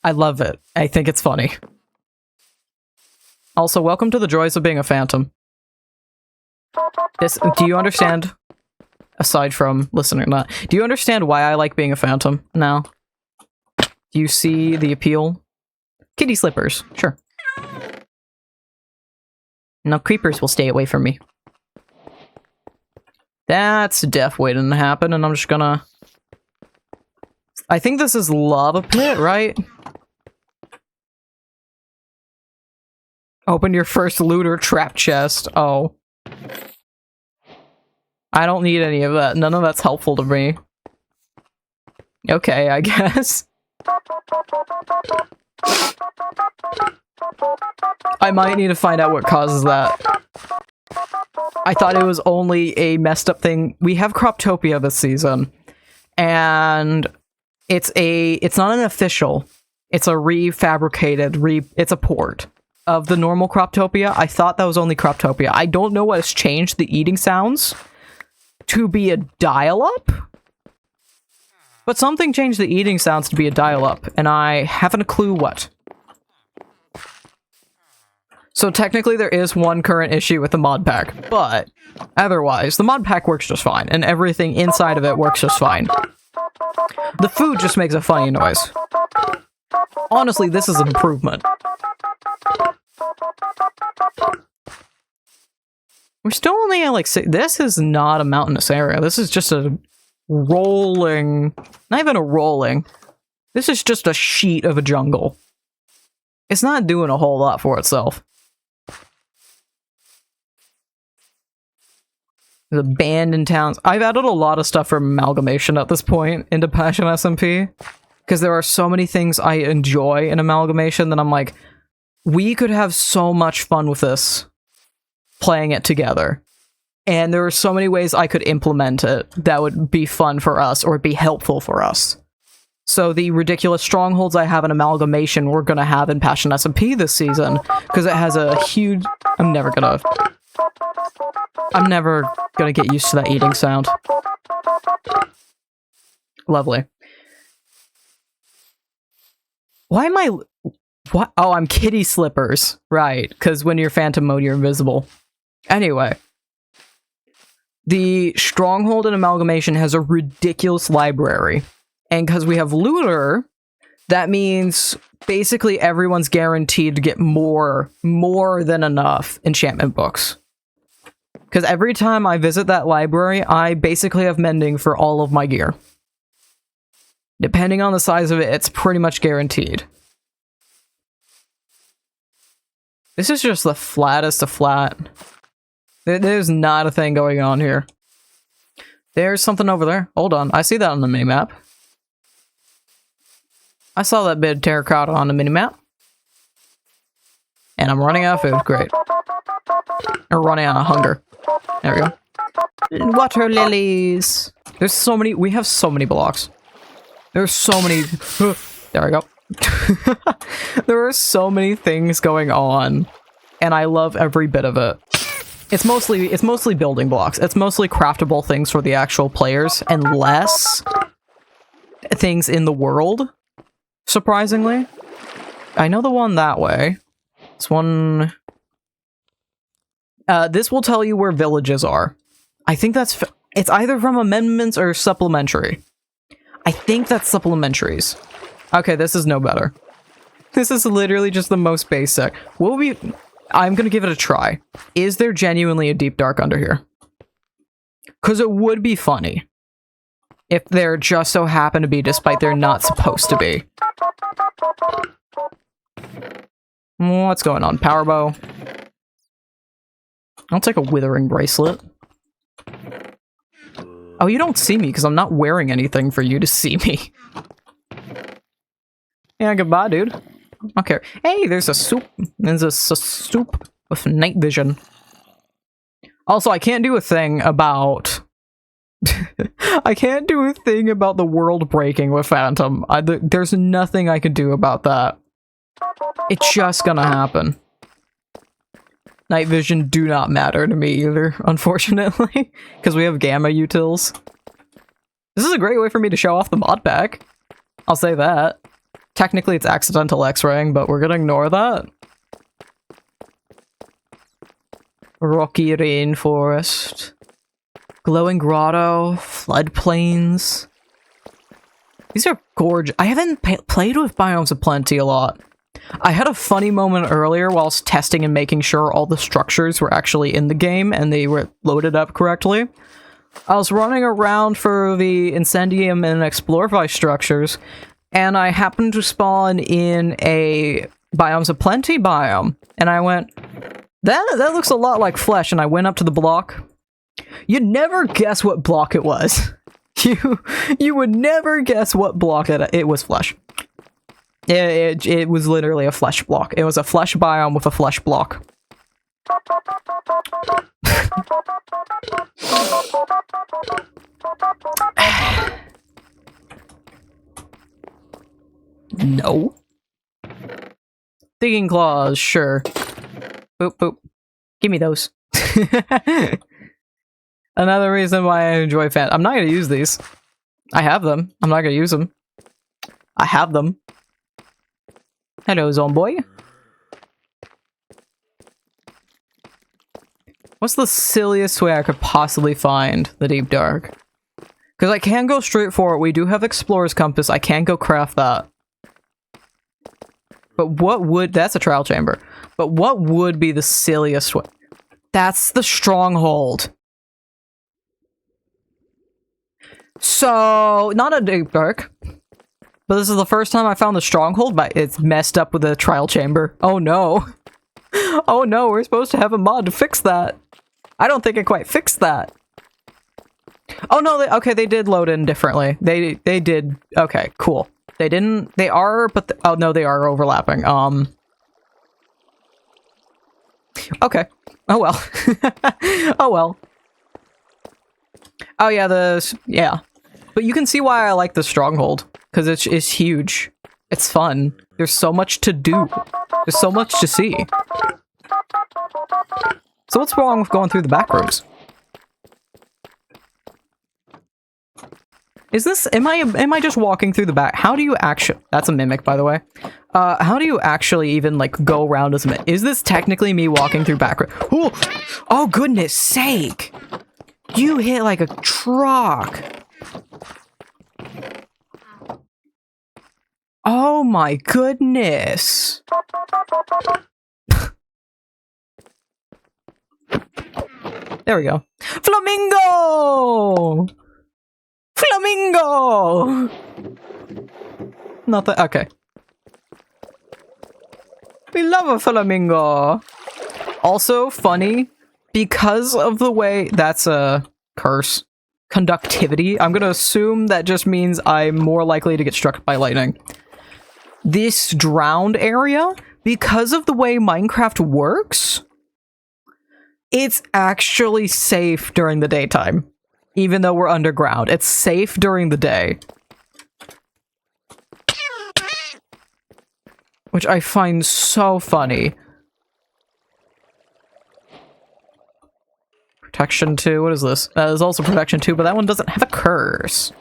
I love it. I think it's funny. Also, welcome to the joys of being a phantom. Do you understand, aside from listening or not, do you understand why I like being a phantom now? Do you see the appeal? Kitty slippers, sure. No, creepers will stay away from me. That's death waiting to happen, and I'm just gonna... I think this is lava pit, right? Open your first looter trap chest. Oh. I don't need any of that. None of that's helpful to me. Okay, I guess. I might need to find out what causes that. I thought it was only a messed up thing. We have Croptopia this season, and it's not an official. It's a refabricated, it's a port of the normal Croptopia. I thought that was only Croptopia. I don't know what has changed the eating sounds to be a dial-up, but something changed the eating sounds to be a dial-up, and I haven't a clue what. So technically there is one current issue with the mod pack, but otherwise, the mod pack works just fine, and everything inside of it works just fine. The food just makes a funny noise. Honestly, this is an improvement. We're still only at like this is not a mountainous area. This is just a rolling, not even a rolling. This is just a sheet of a jungle. It's not doing a whole lot for itself. The abandoned towns. I've added a lot of stuff from Amalgamation at this point into Passion SMP, because there are so many things I enjoy in Amalgamation that I'm like, we could have so much fun with this, playing it together. And there are so many ways I could implement it that would be fun for us or be helpful for us. So the ridiculous strongholds I have in Amalgamation we're gonna have in MutationCIP this season, because it has a huge... I'm never gonna get used to that eating sound. Lovely. Why am I... What? Oh, I'm kitty slippers. Right, because when you're Phantom mode, you're invisible. Anyway. The Stronghold and Amalgamation has a ridiculous library. And because we have Looter, that means basically everyone's guaranteed to get more than enough enchantment books. Because every time I visit that library, I basically have mending for all of my gear. Depending on the size of it, it's pretty much guaranteed. This is just the flattest of flat. There's not a thing going on here. There's something over there. Hold on, I see that on the minimap. I saw that bit of terracotta on the minimap. And I'm running out of food, great. Or running out of hunger. There we go. Water lilies! There's so many, we have so many blocks. There's so many, there we go. There are so many things going on, and I love every bit of it. It's mostly building blocks. It's mostly craftable things for the actual players, and less things in the world, surprisingly. I know the one that way. This one... this will tell you where villages are. I think that's... It's either from amendments or supplementary. I think that's supplementaries. Okay, this is no better. This is literally just the most basic. I'm gonna give it a try. Is there genuinely a deep dark under here? Because it would be funny if there just so happen to be, despite they're not supposed to be. What's going on? Power bow. I'll take a withering bracelet. Oh, you don't see me because I'm not wearing anything for you to see me. Yeah, goodbye, dude. Okay. Hey, there's a soup. There's a soup with night vision. Also, I can't do a thing about... I can't do a thing about the world breaking with Phantom. There's nothing I can do about that. It's just gonna happen. Night vision do not matter to me either, unfortunately. Because we have gamma utils. This is a great way for me to show off the mod pack. I'll say that. Technically it's accidental X-raying, but we're gonna ignore that. Rocky rainforest. Glowing grotto. Floodplains. These are gorgeous. I haven't played with Biomes of Plenty a lot. I had a funny moment earlier whilst testing and making sure all the structures were actually in the game and they were loaded up correctly. I was running around for the Incendium and Explorify structures, and I happened to spawn in a Biomes of Plenty biome, and I went, that looks a lot like flesh, and I went up to the block. You'd never guess what block it was. You would never guess what block it was flesh. It was literally a flesh block. It was a flesh biome with a flesh block. No. Digging claws, sure. Boop, boop. Give me those. Another reason why I enjoy Phantom. I'm not gonna use these. I have them. I'm not gonna use them. I have them. Hello, Zomboy. What's the silliest way I could possibly find the Deep Dark? Because I can go straight for it. We do have Explorer's Compass. I can go craft that. But what would... That's a trial chamber. But what would be the silliest way? That's the Stronghold. So, not a Deep Dark. But this is the first time I found the Stronghold, but it's messed up with the trial chamber. Oh no. Oh no, we're supposed to have a mod to fix that. I don't think it quite fixed that. Oh no, okay, they did load in differently. They did. Okay, cool. They didn't, they are, but, oh no, they are overlapping. Okay. Oh well. Oh well. Oh yeah, yeah. But you can see why I like the Stronghold. because it's huge. It's fun. There's so much to do. There's so much to see. So what's wrong with going through the back roads? Is this, am I just walking through the back? How do you actually, that's a mimic, by the way. How do you actually even, like, go around as a mimic? Is this technically me walking through back roads? Oh, goodness sake! You hit like a truck! Oh my goodness! There we go. Flamingo! Flamingo! Nothing. Okay. We love a flamingo. Also funny because of the way that's a curse. Conductivity. I'm gonna assume that just means I'm more likely to get struck by lightning. This drowned area, because of the way Minecraft works, it's actually safe during the daytime. Even though we're underground, it's safe during the day. Which I find so funny. Protection 2, what is this? There's also Protection 2, but that one doesn't have a curse.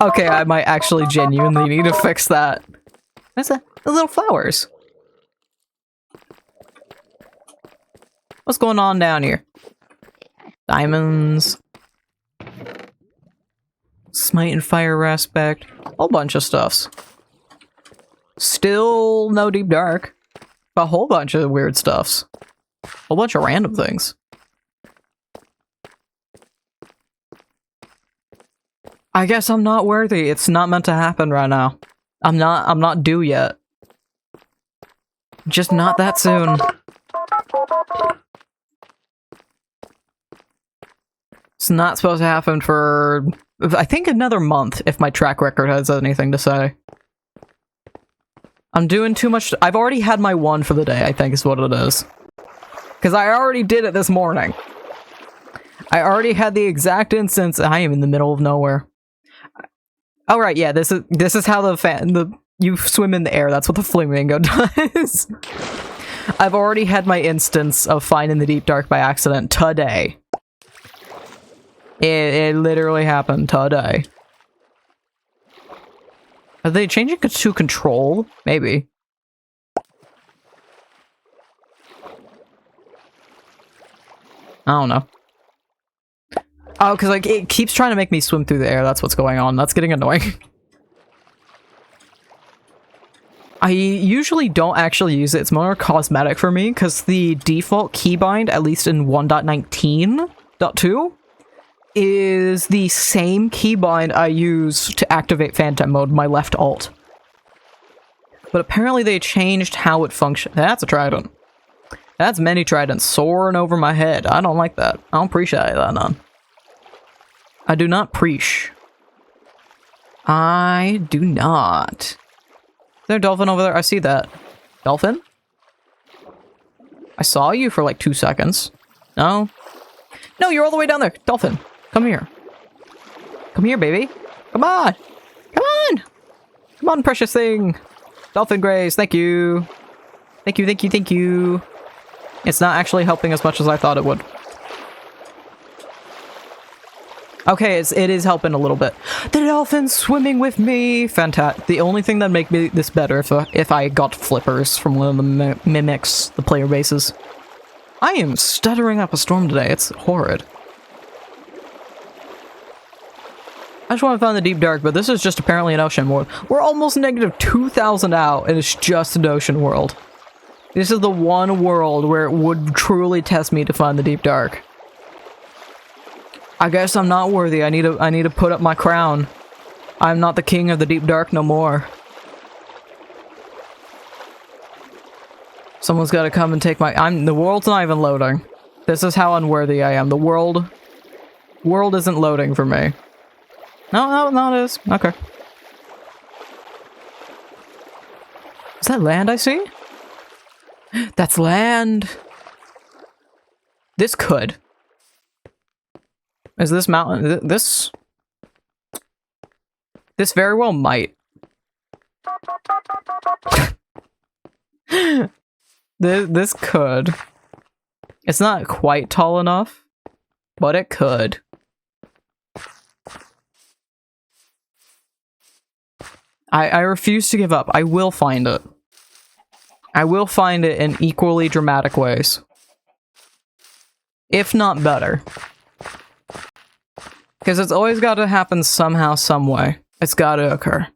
Okay, I might actually genuinely need to fix that. What's that? The little flowers. What's going on down here? Diamonds. Smite and fire aspect. Whole bunch of stuffs. Still no deep dark. A whole bunch of weird stuffs. Whole bunch of random things. I guess I'm not worthy. It's not meant to happen right now. I'm not due yet. Just not that soon. It's not supposed to happen for, I think, another month, if my track record has anything to say. I'm doing too much. I've already had my one for the day, I think is what it is. Because I already did it this morning. I already had the exact instance. I am in the middle of nowhere. Oh right, yeah, this is how you swim in the air. That's what the flamingo does. I've already had my instance of finding the deep dark by accident today. It literally happened today. Are they changing it to control? Maybe. I don't know. Oh, because like it keeps trying to make me swim through the air. That's what's going on. That's getting annoying. I usually don't actually use it. It's more cosmetic for me because the default keybind, at least in 1.19.2, is the same keybind I use to activate Phantom Mode, my left alt. But apparently they changed how it functions. That's a trident. That's many tridents soaring over my head. I don't like that. I don't appreciate that, none. I do not preach. I do not. Is there a dolphin over there? I see that. Dolphin? I saw you for like 2 seconds. No? No, you're all the way down there. Dolphin, come here. Come here, baby. Come on. Come on. Come on, precious thing. Dolphin Grace, thank you. Thank you, thank you, thank you. It's not actually helping as much as I thought it would. Okay, it is helping a little bit. The dolphin's swimming with me! Fantastic. The only thing that'd make me this better if I got flippers from one of the mimics, the player bases. I am stuttering up a storm today. It's horrid. I just want to find the deep dark, but this is just apparently an ocean world. We're almost negative 2,000 out, and it's just an ocean world. This is the one world where it would truly test me to find the deep dark. I guess I'm not worthy. I need to put up my crown. I'm not the king of the deep dark no more. Someone's got to come and take my. The world's not even loading. This is how unworthy I am. The world isn't loading for me. No, it is. Okay. Is that land I see? That's land. This could. Is this mountain? This? This very well might. This could. It's not quite tall enough, but it could. I refuse to give up. I will find it. I will find it in equally dramatic ways. If not better. Because it's always got to happen somehow, some way. It's got to occur.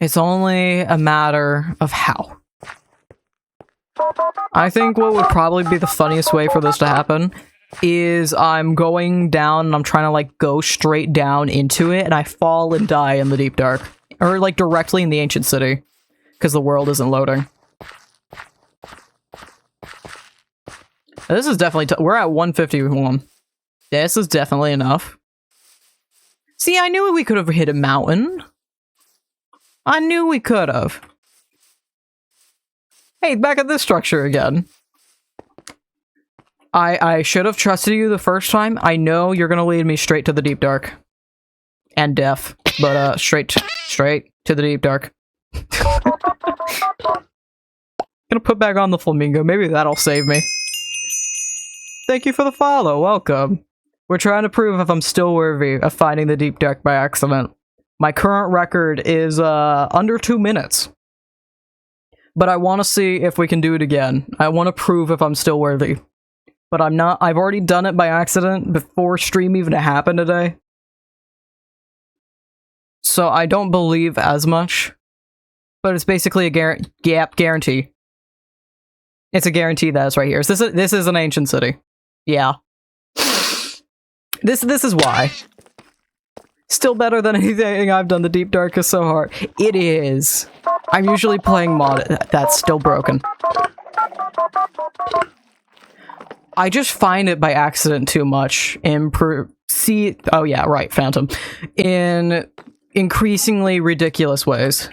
It's only a matter of how. I think what would probably be the funniest way for this to happen is I'm going down and I'm trying to like go straight down into it and I fall and die in the deep dark. Or like directly in the ancient city. Because the world isn't loading. This is definitely... we're at 151. This is definitely enough. See, I knew we could have hit a mountain. I knew we could have. Hey, back at this structure again. I should have trusted you the first time. I know you're gonna lead me straight to the deep dark. And death. But, straight to the deep dark. Gonna put back on the flamingo. Maybe that'll save me. Thank you for the follow. Welcome. We're trying to prove if I'm still worthy of finding the deep dark by accident. My current record is under 2 minutes. But I want to see if we can do it again. I want to prove if I'm still worthy. But I'm not. I've already done it by accident before stream even happened today. So I don't believe as much. But it's basically a guarantee. It's a guarantee that it's right here. So this is an ancient city. Yeah. This is why. Still better than anything I've done. The Deep Dark is so hard. It is. I'm usually playing mod that's still broken. I just find it by accident too much. Oh yeah, right, Phantom. In increasingly ridiculous ways.